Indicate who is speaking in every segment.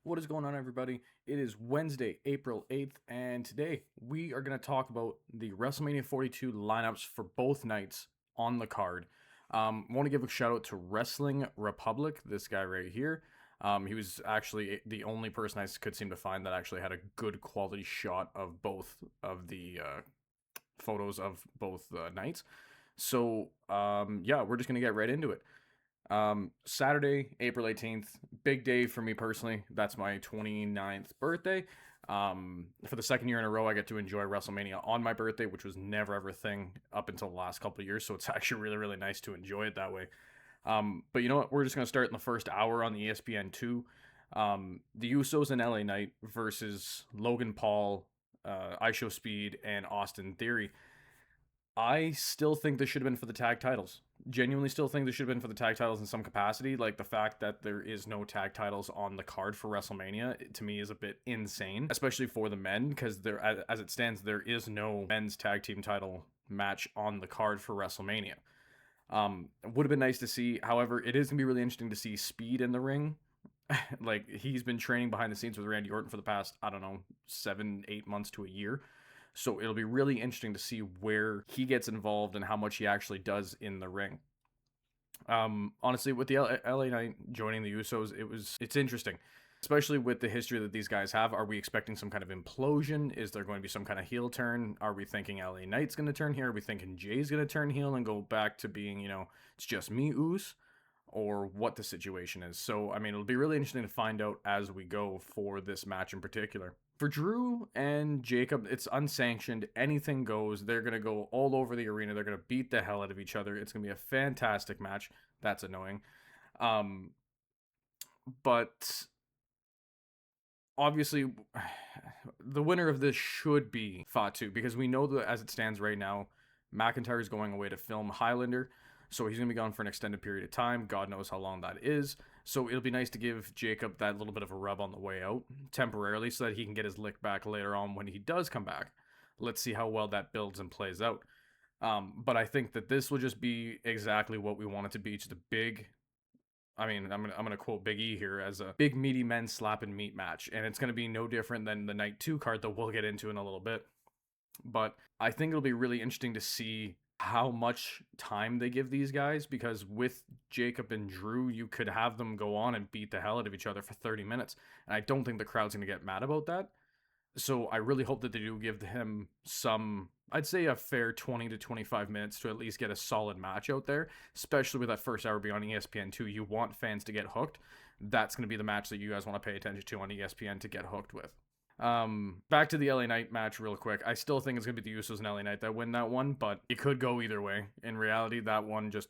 Speaker 1: What is going on, everybody? It is Wednesday, April 8th, and today we are going to talk about the WrestleMania 42 lineups for both nights on the card. I want to give a shout out to Wrestling Republic, this guy right here. He was actually the only person I could seem to find that actually had a good quality shot of both of the photos of both nights. So, yeah, we're just going to get right into it. Saturday, April 18th, big day for me personally. That's my 29th birthday. For the second year in a row, I get to enjoy WrestleMania on my birthday, which was never ever a thing up until the last couple of years. So it's actually really, really nice to enjoy it that way. But you know what? We're just going to start in the first hour on the ESPN2. The Usos and LA Knight versus Logan Paul, ISHO Speed, and Austin Theory. I still think this should have been for the tag titles. Genuinely still think this should have been for the tag titles in some capacity. Like the fact that there is no tag titles on the card for WrestleMania to me is a bit insane, especially for the men, because there, as it stands, there is no men's tag team title match on the card for WrestleMania. It would have been nice to see. However, it is gonna be really interesting to see Speed in the ring. Like he's been training behind the scenes with Randy Orton for the past, I don't know, 7, 8 months to a year. So it'll be really interesting to see where he gets involved and how much he actually does in the ring. Honestly, with the LA Knight joining the Usos, it's interesting, especially with the history that these guys have. Are we expecting some kind of implosion? Is there going to be some kind of heel turn? Are we thinking LA Knight's going to turn here? Are we thinking Jay's going to turn heel and go back to being, it's just me, Us? Or what the situation is. So, I mean, it'll be really interesting to find out as we go for this match in particular. For Drew and Jacob, it's unsanctioned. Anything goes. They're going to go all over the arena. They're going to beat the hell out of each other. It's going to be a fantastic match. That's annoying. But obviously, the winner of this should be Fatu because we know that as it stands right now, McIntyre is going away to film Highlander. So he's going to be gone for an extended period of time. God knows how long that is. So it'll be nice to give Jacob that little bit of a rub on the way out temporarily so that he can get his lick back later on when he does come back. Let's see how well that builds and plays out. But I think that this will just be exactly what we want it to be. Just a big, I mean, I'm gonna quote Big E here as a big meaty men slap and meat match, and it's gonna be no different than the Night 2 card that we'll get into in a little bit. But I think it'll be really interesting to see how much time they give these guys because with Jacob and Drew, you could have them go on and beat the hell out of each other for 30 minutes. And I don't think the crowd's going to get mad about that. So I really hope that they do give him some, I'd say a fair 20 to 25 minutes to at least get a solid match out there, especially with that first hour being on ESPN2. You want fans to get hooked. That's going to be the match that you guys want to pay attention to on ESPN to get hooked with. Back to the LA Knight match real quick. I still think it's gonna be the Usos and LA Knight that win that one, but it could go either way. In reality, that one just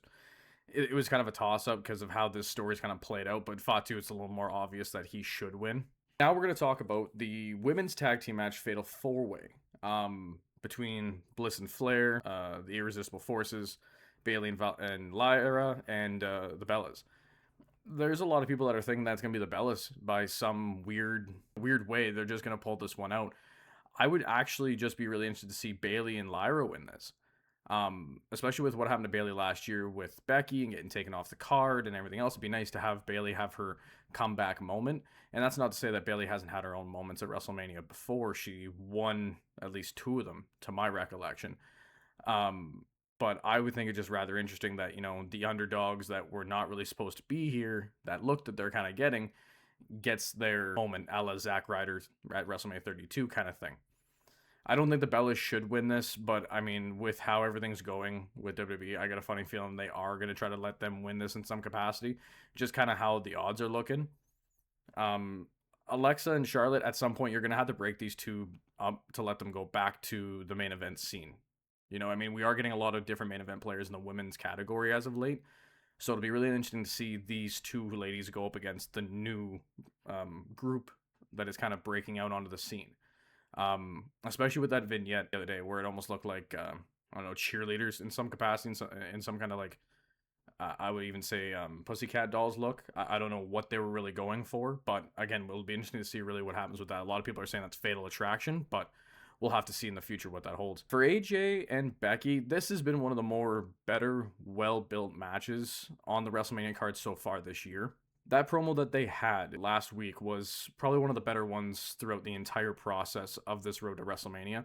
Speaker 1: it was kind of a toss up because of how this story's kind of played out. But Fatu, it's a little more obvious that he should win. Now we're gonna talk about the women's tag team match, Fatal 4-Way, between Bliss and Flair, the Irresistible Forces, Bailey and Lyra, and the Bellas. There's a lot of people that are thinking that's going to be the Bellas by some weird way. They're just going to pull this one out. I would actually just be really interested to see Bailey and Lyra win this. Especially with what happened to Bailey last year with Becky and getting taken off the card and everything else. It'd be nice to have Bailey have her comeback moment. And that's not to say that Bailey hasn't had her own moments at WrestleMania before. She won at least 2 of them, to my recollection. But I would think it's just rather interesting that, the underdogs that were not really supposed to be here, that look that they're kind of getting, gets their moment a la Zack Ryder at WrestleMania 32 kind of thing. I don't think the Bellas should win this, but I mean, with how everything's going with WWE, I got a funny feeling they are going to try to let them win this in some capacity, just kind of how the odds are looking. Alexa and Charlotte, at some point, you're going to have to break these two up to let them go back to the main event scene. We are getting a lot of different main event players in the women's category as of late. So it'll be really interesting to see these two ladies go up against the new group that is kind of breaking out onto the scene. Especially with that vignette the other day where it almost looked like, I don't know, cheerleaders in some capacity, in some kind of like, I would even say Pussycat Dolls look. I don't know what they were really going for, but again, it'll be interesting to see really what happens with that. A lot of people are saying that's Fatal Attraction, but we'll have to see in the future what that holds. For AJ and Becky, this has been one of the more better, well-built matches on the WrestleMania card so far this year. That promo that they had last week was probably one of the better ones throughout the entire process of this road to WrestleMania.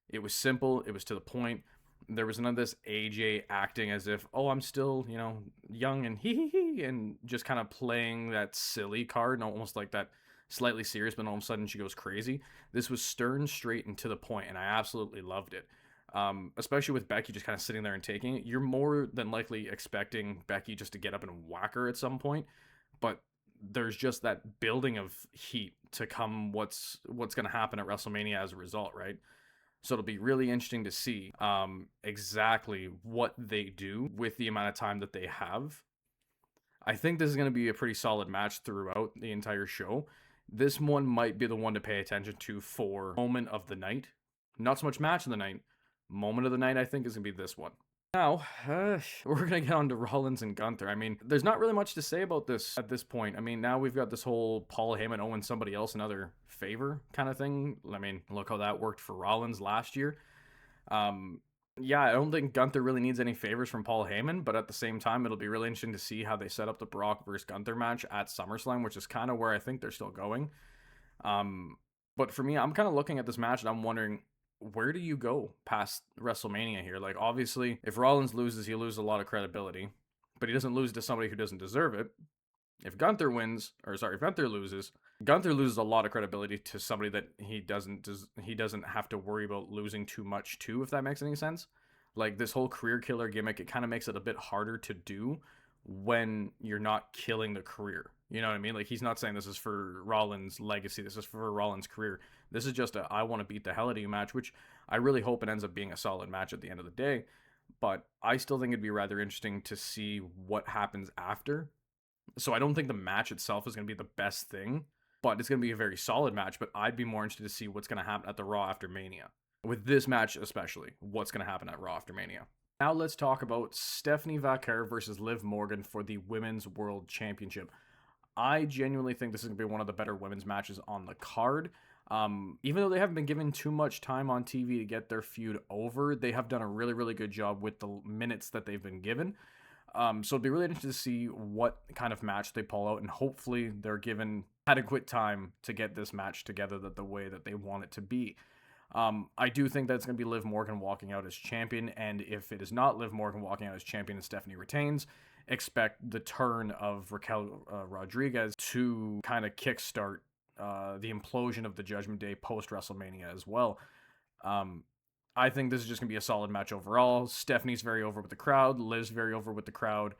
Speaker 1: It was simple, it was to the point. There was none of this AJ acting as if, oh, I'm still, young and hee hee hee, and just kind of playing that silly card, and almost like that slightly serious, but all of a sudden she goes crazy. This was stern, straight, and to the point, and I absolutely loved it. Especially with Becky just kind of sitting there and taking it. You're more than likely expecting Becky just to get up and whack her at some point, but there's just that building of heat to come. What's going to happen at WrestleMania as a result, right? So it'll be really interesting to see exactly what they do with the amount of time that they have. I think this is going to be a pretty solid match throughout the entire show. This one might be the one to pay attention to for moment of the night. Not so much match of the night. Moment of the night, I think, is going to be this one. Now, we're going to get on to Rollins and Gunther. I mean, there's not really much to say about this at this point. I mean, now we've got this whole Paul Heyman owing somebody else another favor kind of thing. I mean, look how that worked for Rollins last year. Yeah, I don't think Gunther really needs any favors from Paul Heyman, but at the same time, it'll be really interesting to see how they set up the Brock versus Gunther match at SummerSlam, which is kind of where I think they're still going. But for me, I'm kind of looking at this match and I'm wondering, where do you go past WrestleMania here? Like, obviously, if Rollins loses, he loses a lot of credibility, but he doesn't lose to somebody who doesn't deserve it. If Gunther loses, Gunther loses a lot of credibility to somebody that he doesn't have to worry about losing too much to, if that makes any sense. Like, this whole career killer gimmick, it kind of makes it a bit harder to do when you're not killing the career. You know what I mean? Like, he's not saying this is for Rollins' legacy. This is for Rollins' career. This is just a I want to beat the hell out of you match, which I really hope it ends up being a solid match at the end of the day. But I still think it'd be rather interesting to see what happens after. So I don't think the match itself is going to be the best thing, but it's going to be a very solid match. But I'd be more interested to see what's going to happen at the Raw after Mania. With this match especially, what's going to happen at Raw after Mania. Now let's talk about Stephanie Vaquer versus Liv Morgan for the Women's World Championship. I genuinely think this is going to be one of the better women's matches on the card. Even though they haven't been given too much time on TV to get their feud over, they have done a really, really good job with the minutes that they've been given. So it'd be really interesting to see what kind of match they pull out, and hopefully they're given adequate time to get this match together the way that they want it to be. I do think that it's going to be Liv Morgan walking out as champion, and if it is not Liv Morgan walking out as champion and Stephanie retains, expect the turn of Raquel Rodriguez to kind of kickstart the implosion of the Judgment Day post WrestleMania as well. I think this is just going to be a solid match overall. Stephanie's very over with the crowd. Liv's very over with the crowd.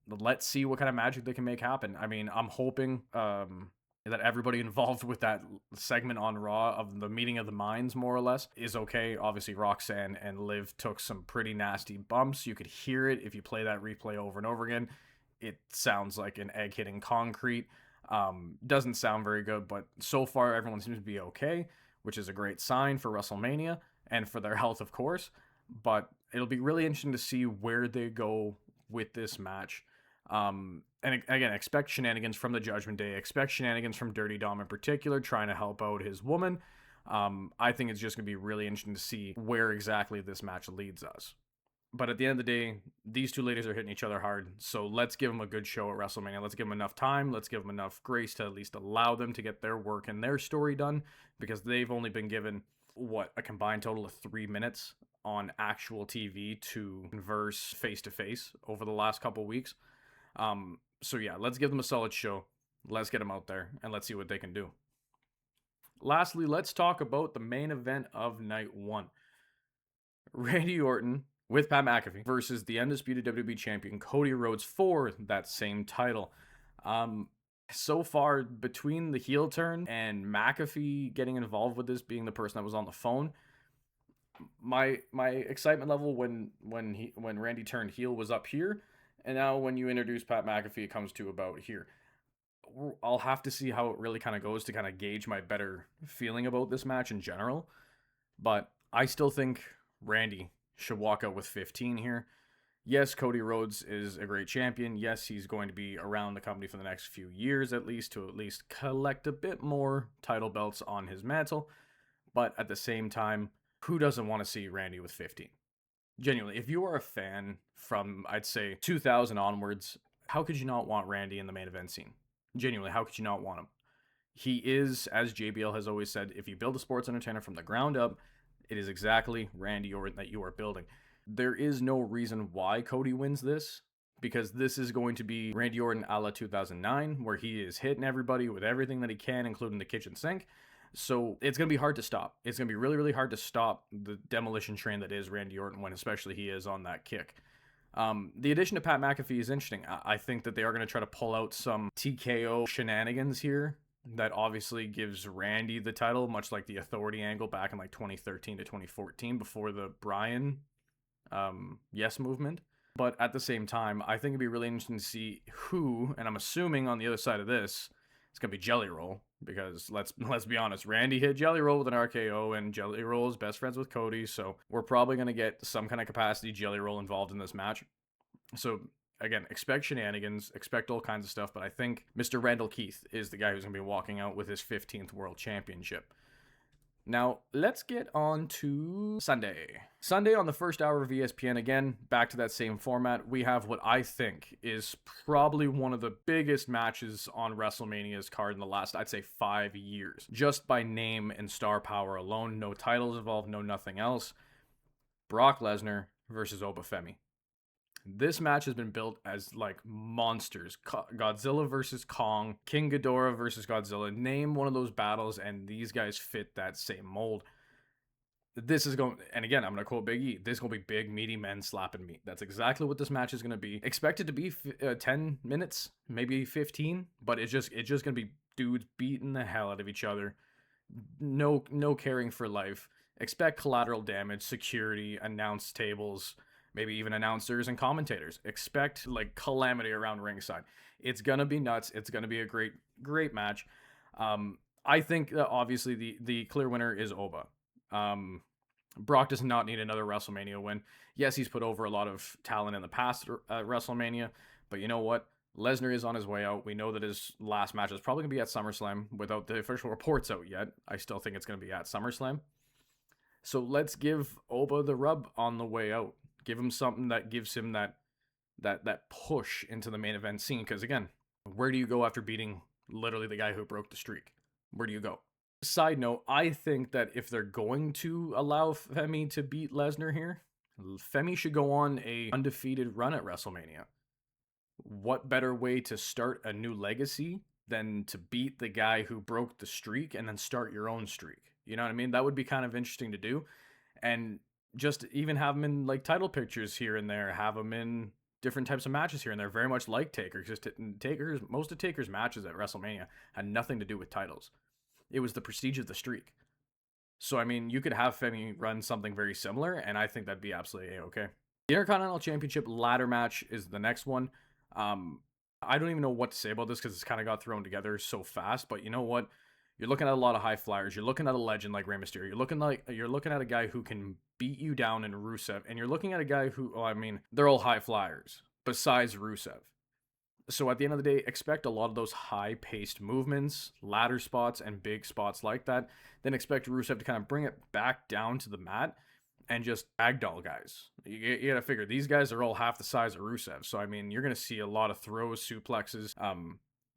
Speaker 1: Let's see what kind of magic they can make happen. I mean, I'm hoping that everybody involved with that segment on Raw of the meeting of the minds, more or less, is okay. Obviously, Roxanne and Liv took some pretty nasty bumps. You could hear it if you play that replay over and over again. It sounds like an egg hitting concrete. Doesn't sound very good, but so far everyone seems to be okay, which is a great sign for WrestleMania and for their health, of course. But it'll be really interesting to see where they go with this match. And again, expect shenanigans from the Judgment Day. Expect shenanigans from Dirty Dom in particular, trying to help out his woman. I think it's just going to be really interesting to see where exactly this match leads us. But at the end of the day, these two ladies are hitting each other hard. So let's give them a good show at WrestleMania. Let's give them enough time. Let's give them enough grace to at least allow them to get their work and their story done, because they've only been given, a combined total of 3 minutes on actual TV to converse face to face over the last couple weeks. So yeah, let's give them a solid show. Let's get them out there and let's see what they can do. Lastly, let's talk about the main event of night one. Randy Orton with Pat McAfee versus the undisputed WWE champion Cody Rhodes for that same title. So far, between the heel turn and McAfee getting involved with this, being the person that was on the phone, my excitement level when Randy turned heel was up here, and now when you introduce Pat McAfee, it comes to about here. I'll have to see how it really kind of goes to kind of gauge my better feeling about this match in general, but I still think Randy should walk out with 15 here. Yes, Cody Rhodes is a great champion. Yes, he's going to be around the company for the next few years at least to collect a bit more title belts on his mantle. But at the same time, who doesn't want to see Randy with 15? Genuinely, if you are a fan from, I'd say, 2000 onwards, How could you not want Randy in the main event scene? Genuinely, how could you not want him? He is, as JBL has always said, if you build a sports entertainer from the ground up, it is exactly Randy Orton that you are building. There is no reason why Cody wins this, because this is going to be Randy Orton a la 2009, where he is hitting everybody with everything that he can, including the kitchen sink. So it's going to be hard to stop. It's going to be really, really hard to stop the demolition train that is Randy Orton when especially he is on that kick. The addition to Pat McAfee is interesting. I think that they are going to try to pull out some TKO shenanigans here that obviously gives Randy the title, much like the Authority angle back in like 2013 to 2014 before the Bryan Yes movement. But at the same time, I think it'd be really interesting to see who, and I'm assuming on the other side of this, it's gonna be Jelly Roll, because let's be honest, Randy hit Jelly Roll with an RKO, and Jelly Roll is best friends with Cody, so we're probably gonna get some kind of capacity Jelly Roll involved in this match. So again, expect shenanigans, expect all kinds of stuff, but I think Mr. Randall Keith is the guy who's gonna be walking out with his 15th World Championship. Now, let's get on to Sunday. Sunday on the first hour of ESPN, again, back to that same format, we have what I think is probably one of the biggest matches on WrestleMania's card in the last, I'd say, 5 years. Just by name and star power alone, no titles involved, no nothing else. Brock Lesnar versus Oba Femi. This match has been built as like monsters. Godzilla versus Kong, King Ghidorah versus Godzilla. Name one of those battles, and these guys fit that same mold. This is going, and again, I'm going to quote Big E, this is going to be big, meaty men slapping meat. That's exactly what this match is going to be. Expected to be 10 minutes, maybe 15, but it's just going to be dudes beating the hell out of each other. No caring for life. Expect collateral damage, security, announce tables, maybe even announcers and commentators. Expect like calamity around ringside. It's gonna be nuts. It's gonna be a great match. I think that obviously the clear winner is Oba. Brock does not need another WrestleMania win. Yes, he's put over a lot of talent in the past at WrestleMania, but you know what? Lesnar is on his way out. We know that his last match is probably gonna be at SummerSlam without the official reports out yet. I still think it's gonna be at SummerSlam. So let's give Oba the rub on the way out. Give him something that gives him that push into the main event scene. Because again, where do you go after beating literally the guy who broke the streak? Where do you go? Side note, I think that if they're going to allow Femi to beat Lesnar here, Femi should go on a undefeated run at WrestleMania. What better way to start a new legacy than to beat the guy who broke the streak and then start your own streak? You know what I mean? That would be kind of interesting to do. And just even have them in like title pictures here and there, have them in different types of matches here and there, very much like Taker. Just most of Taker's matches at WrestleMania had nothing to do with titles. It was the prestige of the streak. So I mean, you could have Femi run something very similar, and I think that'd be absolutely okay. The Intercontinental Championship ladder match is the next one. I don't even know what to say about this because it's kind of got thrown together so fast, but you know what? You're looking at a lot of high flyers. You're looking at a legend like Rey Mysterio. You're looking at a guy who can beat you down in Rusev, and you're looking at a guy who, well, I mean, they're all high flyers besides Rusev. So at the end of the day, expect a lot of those high-paced movements, ladder spots, and big spots like that. Then expect Rusev to kind of bring it back down to the mat and just ragdoll guys. You gotta figure these guys are all half the size of Rusev. So I mean, you're gonna see a lot of throws, suplexes,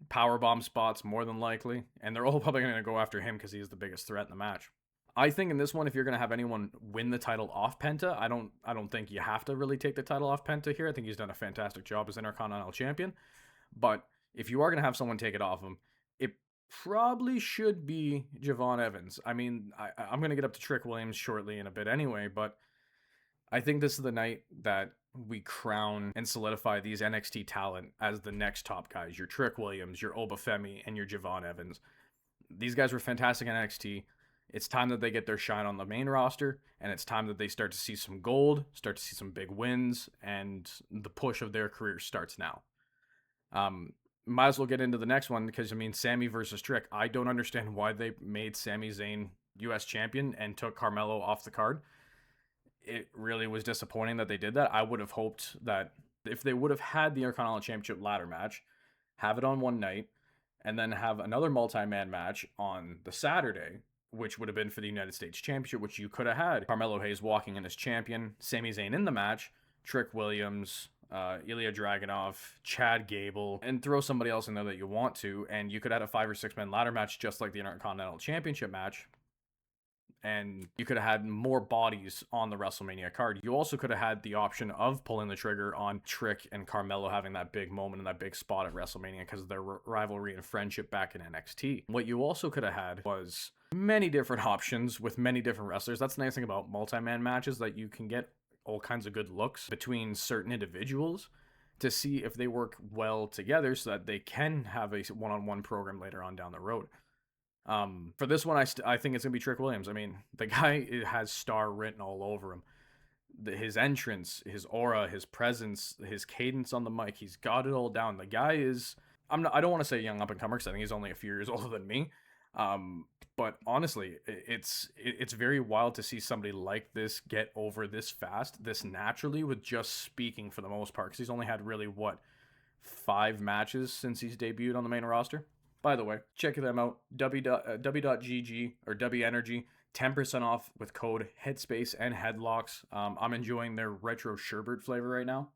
Speaker 1: powerbomb spots more than likely, and they're all probably going to go after him because he's the biggest threat in the match. I think in this one, if you're going to have anyone win the title off Penta, I don't think you have to really take the title off Penta here. I think he's done a fantastic job as Intercontinental Champion, but if you are going to have someone take it off him, it probably should be Javon Evans. I mean, I'm going to get up to Trick Williams shortly in a bit anyway, but I think this is the night that we crown and solidify these NXT talent as the next top guys. Your Trick Williams, your Oba Femi, and your Javon Evans. These guys were fantastic in NXT. It's time that they get their shine on the main roster, and it's time that they start to see some gold, start to see some big wins, and the push of their career starts now. Might as well get into the next one because, I mean, Sami versus Trick. I don't understand why they made Sami Zayn US champion and took Carmelo off the card. It really was disappointing that they did that. I would have hoped that if they would have had the Intercontinental Championship ladder match, have it on one night, and then have another multi-man match on the Saturday, which would have been for the United States Championship, which you could have had Carmelo Hayes walking in as champion, Sami Zayn in the match, Trick Williams, Ilya Dragunov, Chad Gable, and throw somebody else in there that you want to, and you could have a 5 or 6 man ladder match just like the Intercontinental Championship match, and you could have had more bodies on the WrestleMania card. You also could have had the option of pulling the trigger on Trick and Carmelo having that big moment and that big spot at WrestleMania because of their rivalry and friendship back in NXT. What you also could have had was many different options with many different wrestlers. That's the nice thing about multi-man matches, that you can get all kinds of good looks between certain individuals to see if they work well together so that they can have a one-on-one program later on down the road. For this one, I think it's gonna be Trick Williams. I mean, the guy has star written all over him. His entrance, his aura, his presence, his cadence on the mic, he's got it all down. The guy is. I don't want to say young up and comer because I think he's only a few years older than me. But honestly, it's very wild to see somebody like this get over this fast, this naturally, with just speaking for the most part. Because he's only had really 5 matches since he's debuted on the main roster. By the way, check them out. W.GG or W Energy, 10% off with code Headspace and Headlocks. I'm enjoying their retro sherbet flavor right now.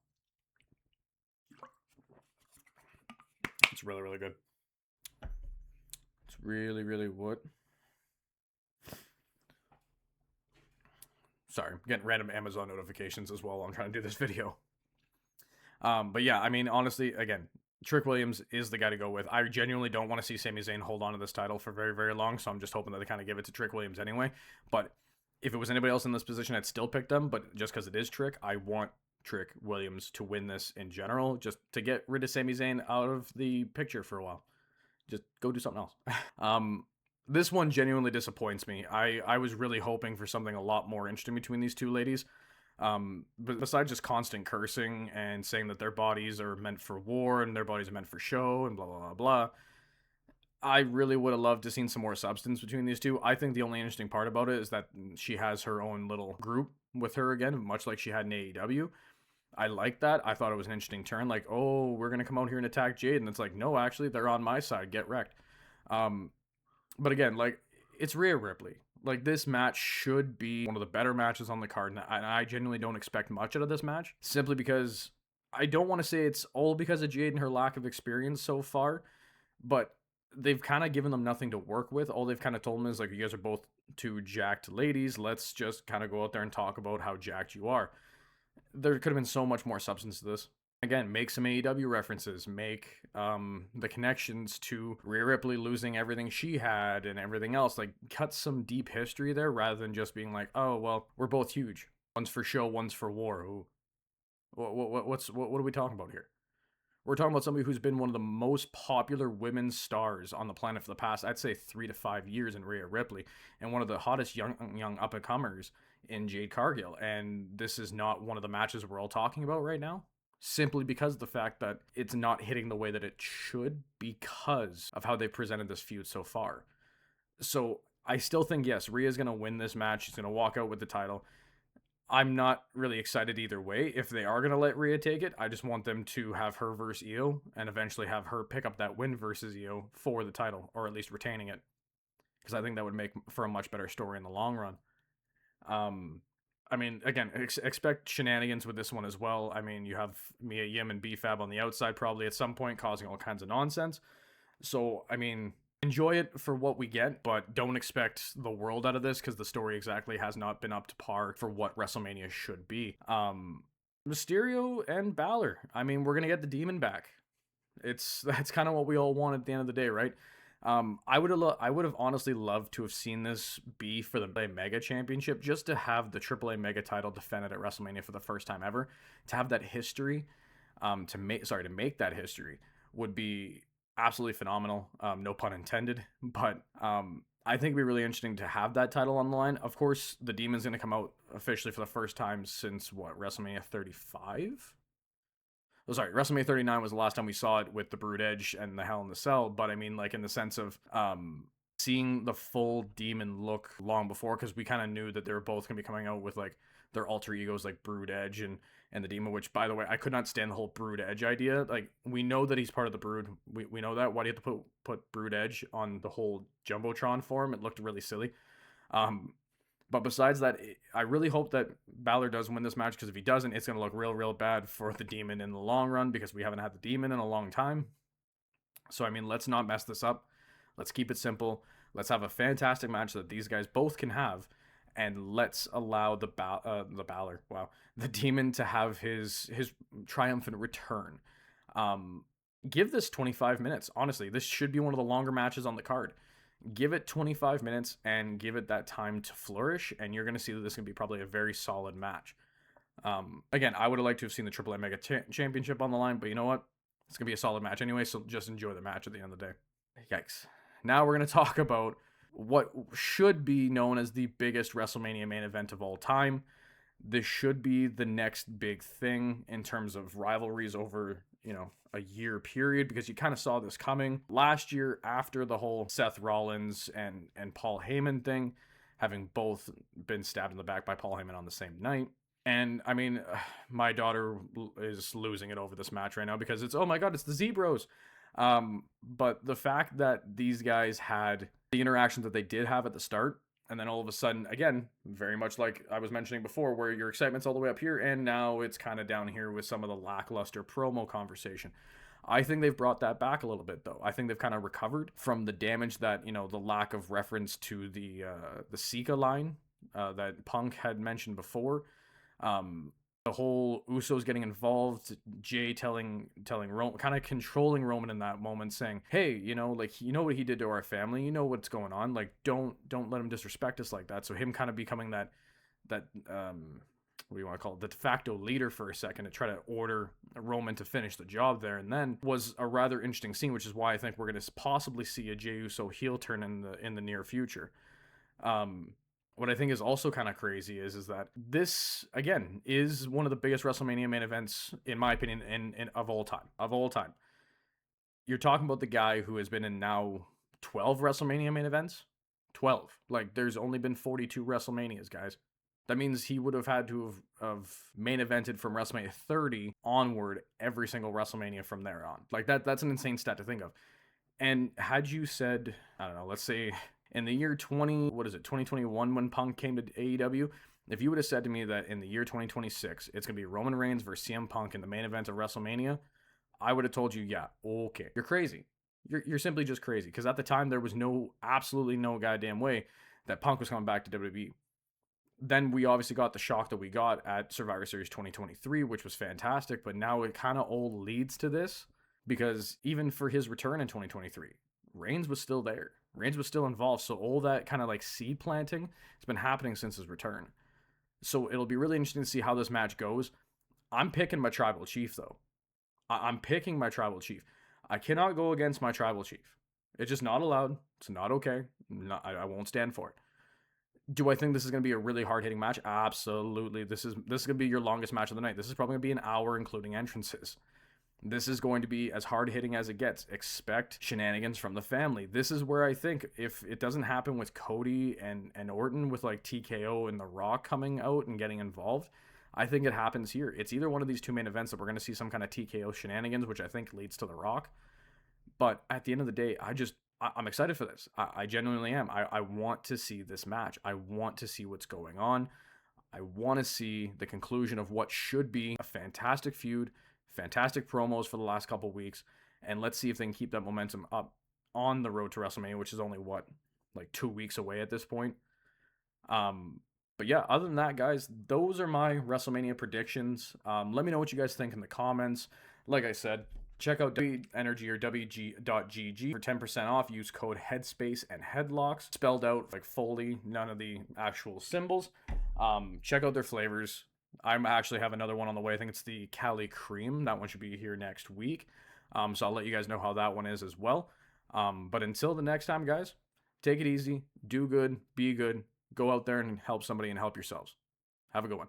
Speaker 1: It's really, really good. It's really, really what? Sorry, I'm getting random Amazon notifications as well while I'm trying to do this video. But yeah, I mean, honestly, again, Trick Williams is the guy to go with. I genuinely don't want to see Sami Zayn hold on to this title for very, very long, so I'm just hoping that they kind of give it to Trick Williams anyway. But if it was anybody else in this position, I'd still pick them. But just because it is Trick, I want Trick Williams to win this in general, just to get rid of Sami Zayn out of the picture for a while. Just go do something else. This one genuinely disappoints me. I was really hoping for something a lot more interesting between these two ladies. But besides just constant cursing and saying that their bodies are meant for war and their bodies are meant for show and blah blah blah blah, I really would have loved to seen some more substance between these two. I think the only interesting part about it is that she has her own little group with her again, much like she had in AEW. I like that. I thought it was an interesting turn. Like, oh, we're gonna come out here and attack Jade, and it's like, no, actually, they're on my side. Get wrecked. But again, like, it's Rhea Ripley. Like, this match should be one of the better matches on the card, and I genuinely don't expect much out of this match, simply because I don't want to say it's all because of Jade and her lack of experience so far, but they've kind of given them nothing to work with. All they've kind of told them is, like, you guys are both two jacked ladies. Let's just kind of go out there and talk about how jacked you are. There could have been so much more substance to this. Again, make some AEW references, make the connections to Rhea Ripley losing everything she had and everything else. Like, cut some deep history there rather than just being like, oh, well, we're both huge. One's for show, one's for war. Ooh. What are we talking about here? We're talking about somebody who's been one of the most popular women's stars on the planet for the past, I'd say, 3 to 5 years in Rhea Ripley, and one of the hottest young up and comers in Jade Cargill. And this is not one of the matches we're all talking about right now, simply because of the fact that it's not hitting the way that it should because of how they presented this feud so far. So I still think, yes, Rhea's going to win this match. She's going to walk out with the title. I'm not really excited either way. If they are going to let Rhea take it, I just want them to have her versus Io and eventually have her pick up that win versus Io for the title, or at least retaining it, because I think that would make for a much better story in the long run. I mean, again, expect shenanigans with this one as well. I mean, you have Mia Yim and B-Fab on the outside probably at some point causing all kinds of nonsense. So, I mean, enjoy it for what we get, but don't expect the world out of this because the story exactly has not been up to par for what WrestleMania should be. Mysterio and Balor. I mean, we're going to get the Demon back. That's kind of what we all want at the end of the day, right? I would have honestly loved to have seen this be for the Mega Championship, just to have the AAA Mega title defended at WrestleMania for the first time ever, to have that history, to make that history would be absolutely phenomenal. No pun intended, but I think it'd be really interesting to have that title on the line. Of course, the Demon's going to come out officially for the first time since WrestleMania 35. Oh, sorry, WrestleMania 39 was the last time we saw it with the Brood Edge and the Hell in the Cell, but I mean, like, in the sense of seeing the full Demon look long before, because we kind of knew that they were both going to be coming out with, like, their alter egos, like Brood Edge and the Demon, which, by the way, I could not stand the whole Brood Edge idea. Like, we know that he's part of the Brood. We know that. Why do you have to put Brood Edge on the whole Jumbotron form? It looked really silly. But besides that, I really hope that Balor does win this match, because if he doesn't, it's going to look real bad for the Demon in the long run, because we haven't had the Demon in a long time. So, I mean, let's not mess this up. Let's keep it simple. Let's have a fantastic match that these guys both can have, and let's allow the Balor, wow, the Demon to have his triumphant return. Um, Give this 25 minutes. Honestly, this should be one of the longer matches on the card. Give it 25 minutes and give it that time to flourish, and you're going to see that this is going to be probably a very solid match. Again, I would have liked to have seen the AAA Mega Championship on the line, but you know what? It's going to be a solid match anyway, so just enjoy the match at the end of the day. Yikes. Now we're going to talk about what should be known as the biggest WrestleMania main event of all time. This should be the next big thing in terms of rivalries over, a year period, because you kind of saw this coming last year after the whole Seth Rollins and Paul Heyman thing, having both been stabbed in the back by Paul Heyman on the same night. And I mean, my daughter is losing it over this match right now, because it's, oh my god, it's the Zebros. But the fact that these guys had the interaction that they did have at the start, and then all of a sudden, again, very much like I was mentioning before, where your excitement's all the way up here, and now it's kind of down here with some of the lackluster promo conversation. I think they've brought that back a little bit, though. I think they've kind of recovered from the damage that, the lack of reference to the Sika line that Punk had mentioned before. The whole Usos getting involved, Jay telling Roman, kind of controlling Roman in that moment, saying, "Hey, like, what he did to our family. You know what's going on. Like, don't let him disrespect us like that." So him kind of becoming that what do you want to call it, the de facto leader for a second, to try to order Roman to finish the job there, and then was a rather interesting scene, which is why I think we're going to possibly see a Jey Uso heel turn in the near future. What I think is also kind of crazy is that this, again, is one of the biggest WrestleMania main events, in my opinion, in of all time. Of all time. You're talking about the guy who has been in now 12 WrestleMania main events? 12. Like, there's only been 42 WrestleManias, guys. That means he would have had to have main evented from WrestleMania 30 onward every single WrestleMania from there on. Like, that's an insane stat to think of. And had you said, I don't know, let's say in the year 2021, when Punk came to AEW, if you would have said to me that in the year 2026, it's going to be Roman Reigns versus CM Punk in the main event of WrestleMania, I would have told you, yeah, okay, you're crazy. You're simply just crazy. Because at the time, there was absolutely no goddamn way that Punk was coming back to WWE. Then we obviously got the shock that we got at Survivor Series 2023, which was fantastic, but now it kind of all leads to this, because even for his return in 2023, Reigns was still there. Reigns was still involved, so all that kind of like seed planting has been happening since his return. So it'll be really interesting to see how this match goes. I'm picking my tribal chief, though. I'm picking my tribal chief. I cannot go against my tribal chief. It's just not allowed. It's not okay. I won't stand for it. Do I think this is going to be a really hard-hitting match? Absolutely. This is going to be your longest match of the night. This is probably going to be an hour, including entrances. This is going to be as hard-hitting as it gets. Expect shenanigans from the family. This is where I think if it doesn't happen with Cody and Orton, with like TKO and The Rock coming out and getting involved, I think it happens here. It's either one of these two main events that we're going to see some kind of TKO shenanigans, which I think leads to The Rock. But at the end of the day, I'm excited for this. I genuinely am. I want to see this match. I want to see what's going on. I want to see the conclusion of what should be a fantastic feud, fantastic promos for the last couple weeks, and let's see if they can keep that momentum up on the road to WrestleMania, which is only, like 2 weeks away at this point. But yeah, other than that, guys, those are my WrestleMania predictions. Let me know what you guys think in the comments. Like I said, check out WEnergy or WG.GG for 10% off. Use code Headspace and Headlocks, spelled out like fully, none of the actual symbols. Check out their flavors. I actually have another one on the way. I think it's the Cali Cream. That one should be here next week. So I'll let you guys know how that one is as well. But until the next time, guys, take it easy, do good, be good, go out there and help somebody and help yourselves. Have a good one.